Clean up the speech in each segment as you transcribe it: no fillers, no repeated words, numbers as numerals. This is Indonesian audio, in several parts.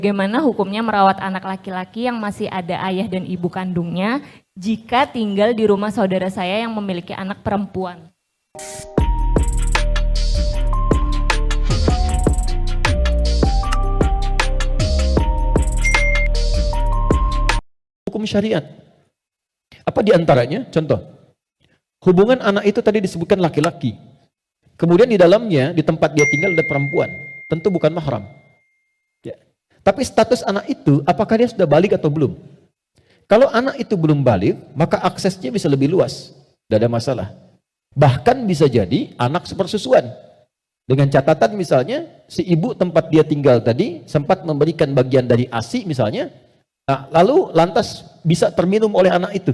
Bagaimana hukumnya merawat anak laki-laki yang masih ada ayah dan ibu kandungnya jika tinggal di rumah saudara saya yang memiliki anak perempuan? Hukum syariat. Apa diantaranya? Contoh, hubungan anak itu tadi disebutkan laki-laki. Kemudian di dalamnya, di tempat dia tinggal ada perempuan. Tentu bukan mahram. Ya. Tapi status anak itu, apakah dia sudah balik atau belum? Kalau anak itu belum balik, maka aksesnya bisa lebih luas. Tidak ada masalah. Bahkan bisa jadi anak sepersusuan. Dengan catatan misalnya, si ibu tempat dia tinggal tadi sempat memberikan bagian dari ASI misalnya, nah, lalu lantas bisa terminum oleh anak itu.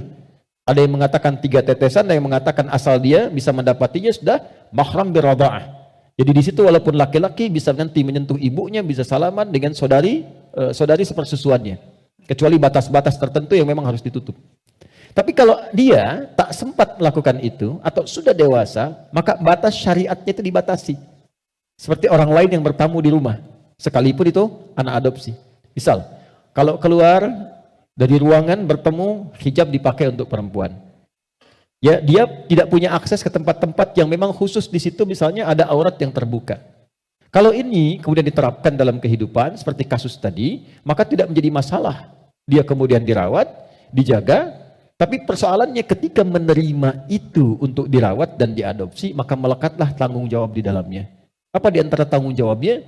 Ada yang mengatakan 3 tetesan, ada yang mengatakan asal dia bisa mendapatinya sudah mahram biradha'ah. Jadi di situ walaupun laki-laki bisa nanti menyentuh ibunya, bisa salaman dengan saudari sepersusuannya. Kecuali batas-batas tertentu yang memang harus ditutup. Tapi kalau dia tak sempat melakukan itu atau sudah dewasa, maka batas syariatnya itu dibatasi. Seperti orang lain yang bertamu di rumah, sekalipun itu anak adopsi. Misal, kalau keluar dari ruangan bertemu, hijab dipakai untuk perempuan. Ya, dia tidak punya akses ke tempat-tempat yang memang khusus di situ, misalnya ada aurat yang terbuka. Kalau ini kemudian diterapkan dalam kehidupan seperti kasus tadi, maka tidak menjadi masalah. Dia kemudian dirawat, dijaga, tapi persoalannya ketika menerima itu untuk dirawat dan diadopsi, maka melekatlah tanggung jawab di dalamnya. Apa di antara tanggung jawabnya?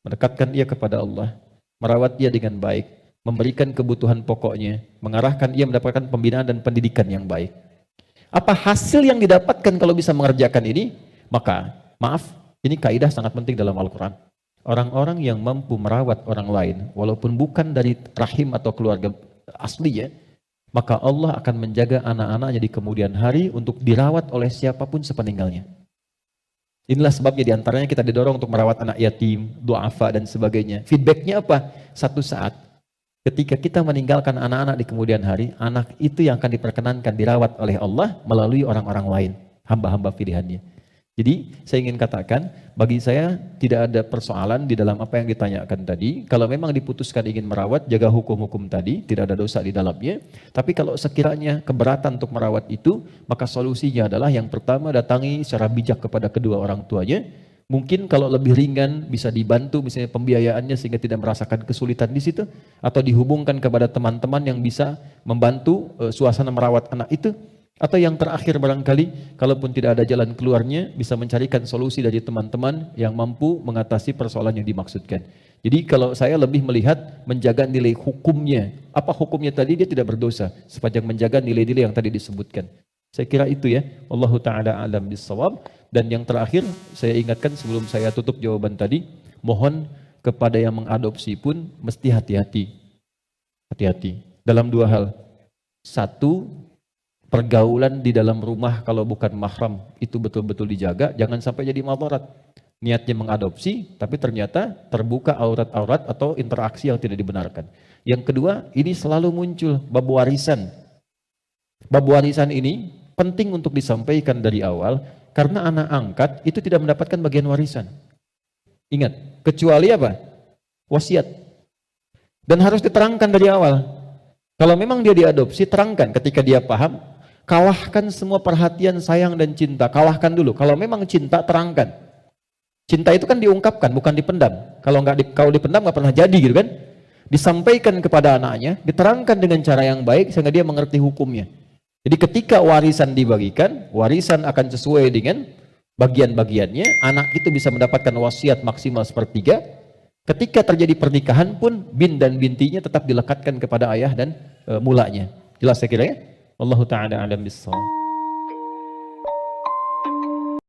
Mendekatkan ia kepada Allah, merawat dia dengan baik, memberikan kebutuhan pokoknya, mengarahkan ia mendapatkan pembinaan dan pendidikan yang baik. Apa hasil yang didapatkan kalau bisa mengerjakan ini? Maka, maaf, ini kaidah sangat penting dalam Al-Quran. Orang-orang yang mampu merawat orang lain, walaupun bukan dari rahim atau keluarga asli ya, maka Allah akan menjaga anak-anaknya di kemudian hari untuk dirawat oleh siapapun sepeninggalnya. Inilah sebabnya diantaranya kita didorong untuk merawat anak yatim, du'afa dan sebagainya. Feedbacknya apa? Satu saat, ketika kita meninggalkan anak-anak di kemudian hari, anak itu yang akan diperkenankan dirawat oleh Allah melalui orang-orang lain, hamba-hamba pilihannya. Jadi saya ingin katakan, bagi saya tidak ada persoalan di dalam apa yang ditanyakan tadi. Kalau memang diputuskan ingin merawat, jaga hukum-hukum tadi, tidak ada dosa di dalamnya. Tapi kalau sekiranya keberatan untuk merawat itu, maka solusinya adalah yang pertama datangi secara bijak kepada kedua orang tuanya. Mungkin kalau lebih ringan bisa dibantu misalnya pembiayaannya sehingga tidak merasakan kesulitan di situ, atau dihubungkan kepada teman-teman yang bisa membantu suasana merawat anak itu. Atau yang terakhir barangkali, kalaupun tidak ada jalan keluarnya, bisa mencarikan solusi dari teman-teman yang mampu mengatasi persoalan yang dimaksudkan. Jadi kalau saya lebih melihat menjaga nilai hukumnya. Apa hukumnya tadi? Dia tidak berdosa sepanjang menjaga nilai-nilai yang tadi disebutkan. Saya kira itu ya. Wallahu ta'ala alam bissawab. Dan yang terakhir, saya ingatkan sebelum saya tutup jawaban tadi, mohon kepada yang mengadopsi pun mesti hati-hati. Hati-hati dalam 2 hal. 1, pergaulan di dalam rumah kalau bukan mahram itu betul-betul dijaga, jangan sampai jadi madarat. Niatnya mengadopsi, tapi ternyata terbuka aurat-aurat atau interaksi yang tidak dibenarkan. Yang kedua, ini selalu muncul bab warisan. Bab warisan ini penting untuk disampaikan dari awal, karena anak angkat itu tidak mendapatkan bagian warisan. Ingat, kecuali apa? Wasiat. Dan harus diterangkan dari awal. Kalau memang dia diadopsi, terangkan ketika dia paham. Kalahkan semua perhatian, sayang dan cinta. Kalahkan dulu. Kalau memang cinta, terangkan. Cinta itu kan diungkapkan, bukan dipendam. Kalau dipendam nggak pernah jadi gitu kan. Disampaikan kepada anaknya, diterangkan dengan cara yang baik sehingga dia mengerti hukumnya. Jadi ketika warisan dibagikan, warisan akan sesuai dengan bagian-bagiannya. Anak itu bisa mendapatkan wasiat maksimal 1/3. Ketika terjadi pernikahan pun, bin dan bintinya tetap dilekatkan kepada ayah dan mulanya. Jelas saya kira ya? Wallahu ta'ala alam bissawab.